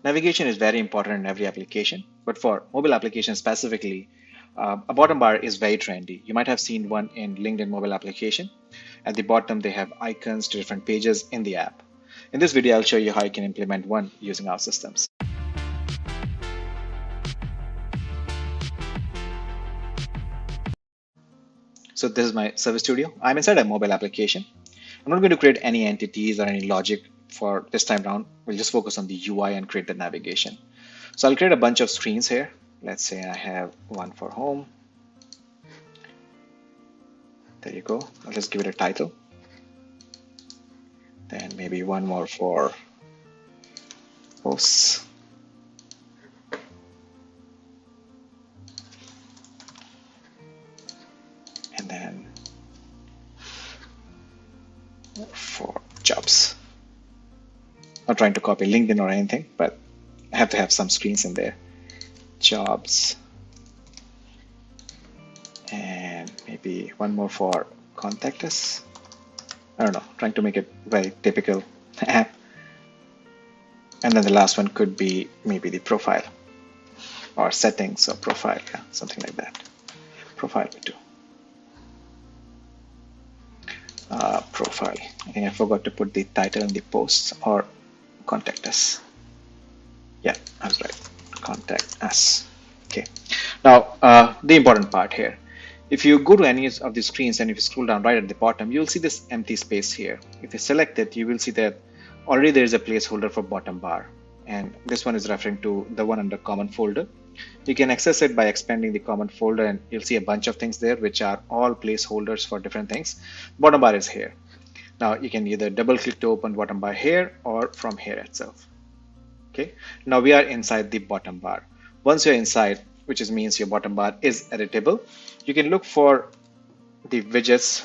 Navigation is very important in every application, but for mobile applications specifically, a bottom bar is very trendy. You might have seen one in LinkedIn mobile application. At the bottom, they have icons to different pages in the app. In this video, I'll show you how you can implement one using OutSystems. So this is my service studio. I'm inside a mobile application. I'm not going to create any entities or any logic for this time around. We'll just focus on the UI and create the navigation. So I'll create a bunch of screens here. Let's say I have one for home. There you go. I'll just give it a title. Then maybe one more for posts. And then for jobs. Not trying to copy LinkedIn or anything, but I have to have some screens in there. Jobs. And maybe one more for contact us. I don't know, trying to make it very typical app. And then the last one could be maybe the profile or settings or profile, yeah, something like that. Profile too. Profile. I think I forgot to put the title in the posts or contact us. Yeah, I was right. Contact us. Okay. Now, the important part here. If you go to any of the screens and if you scroll down right at the bottom, you'll see this empty space here. If you select it, you will see that already there is a placeholder for bottom bar. And this one is referring to the one under common folder. You can access it by expanding the common folder and you'll see a bunch of things there, which are all placeholders for different things. Bottom bar is here. Now you can either double click to open bottom bar here or from here itself. Okay. Now we are inside the bottom bar. Once you're inside, which means your bottom bar is editable, you can look for the widgets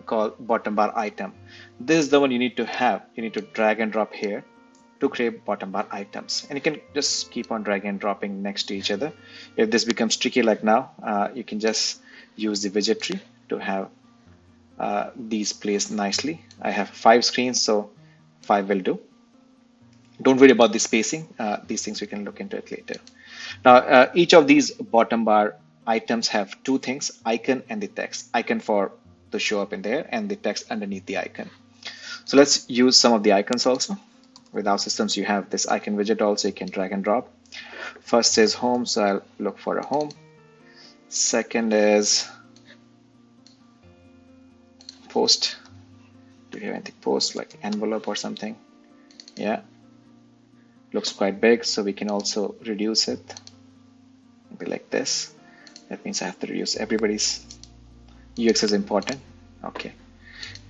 called bottom bar item. This is the one you need to have. You need to drag and drop here to create bottom bar items, and you can just keep on dragging and dropping next to each other. If this becomes tricky like now, you can just use the widget tree to have these placed nicely. I have 5 screens, so 5 will do. Don't worry about the spacing. These things we can look into it later. Now, each of these bottom bar items have 2 things: icon and the text. Icon for to show up in there, and the text underneath the icon. So let's use some of the icons also. With OutSystems, you have this icon widget also. You can drag and drop. First is home, so I'll look for a home. Second is post. Do you have anything post like envelope or something? Yeah. Looks quite big, so we can also reduce it. Maybe like this. That means I have to reduce everybody's. UX is important. Okay.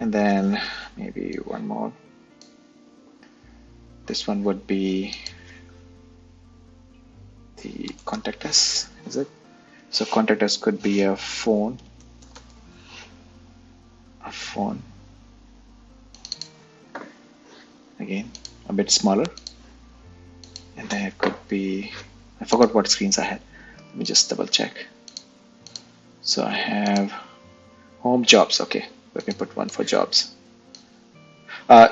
And then maybe one more. This one would be the contact us, is it? So contact us could be a phone. A phone. Again, a bit smaller. And then it could be, I forgot what screens I had. Let me just double check. So I have home, jobs. Okay, let me put one for jobs.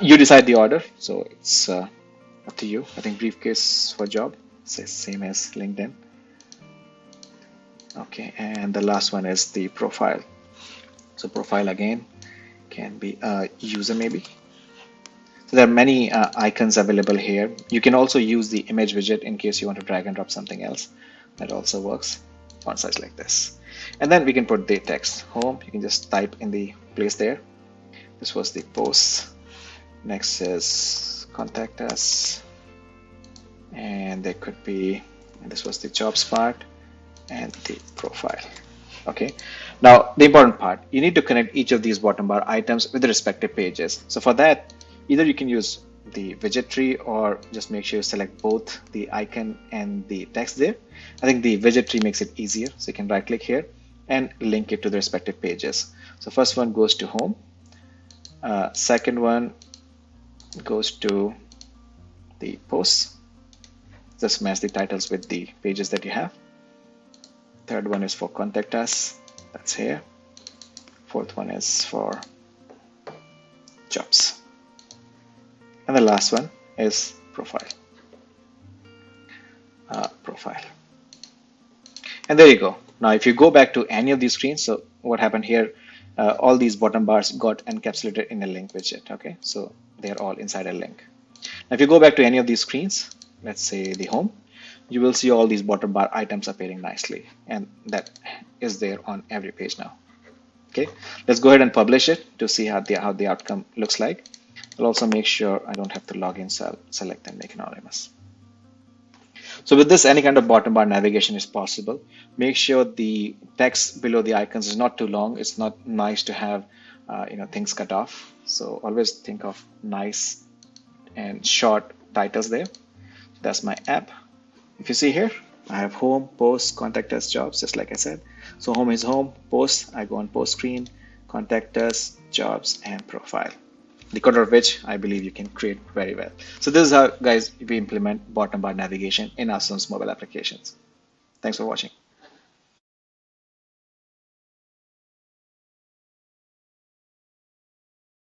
You decide the order, so it's up to you. I think briefcase for job, same as LinkedIn. Okay, and the last one is the profile. So profile again can be a user maybe. So there are many icons available here. You can also use the image widget in case you want to drag and drop something else. That also works. Font size like this. And then we can put the text home. You can just type in the place there. This was the post. Next is contact us. And there could be, and this was the jobs part and the profile. Okay. Now the important part, you need to connect each of these bottom bar items with the respective pages. So for that, either you can use the widget tree or just make sure you select both the icon and the text there. I think the widget tree makes it easier. So you can right click here and link it to the respective pages. So first one goes to home. Second one goes to the posts. Just match the titles with the pages that you have. Third one is for contact us. That's here. Fourth one is for jobs. And the last one is profile. profile. And there you go. Now, if you go back to any of these screens, so what happened here, all these bottom bars got encapsulated in a link widget. Okay, so they're all inside a link. Now, if you go back to any of these screens, let's say the home, you will see all these bottom bar items appearing nicely, and that is there on every page now. Okay, let's go ahead and publish it to see how the outcome looks like. I'll also make sure I don't have to log in, so I'll select and make anonymous. So with this, any kind of bottom bar navigation is possible. Make sure the text below the icons is not too long. It's not nice to have things cut off. So always think of nice and short titles there. That's my app. If you see here, I have home, post, contact us, jobs, just like I said. So home is home, post, I go on post screen, contact us, jobs, and profile. The color of which I believe you can create very well. So this is how, guys, we implement bottom bar navigation in OutSystems mobile applications. Thanks for watching.